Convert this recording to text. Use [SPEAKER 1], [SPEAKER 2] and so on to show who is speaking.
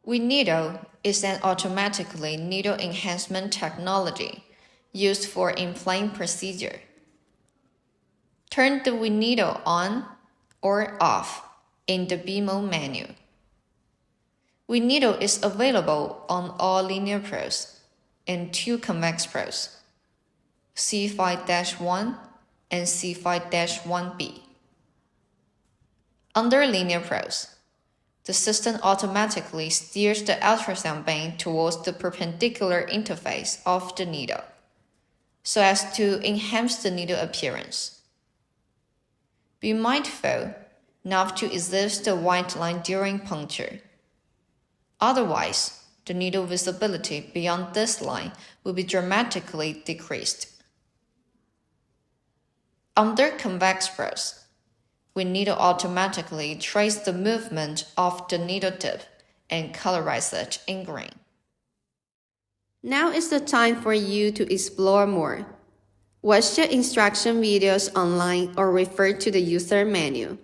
[SPEAKER 1] wiNeedle is an automatically needle enhancement technology used for implant procedure. Turn the wiNeedle on or off in the B-mode menu. wiNeedle is available on all linear probes and 2 convex probes, C5-1 and C5-1B. Under linear probes, the system automatically steers the ultrasound beam towards the perpendicular interface of the needle, so as to enhance the needle appearance. Be mindful not to exit the white line during puncture. Otherwise, the needle visibility beyond this line will be dramatically decreased. Under convex probes, wiNeedle automatically trace the movement of the needle tip and colorize it in green. Now is the time for you to explore more. Watch the instruction videos online or refer to the user manual.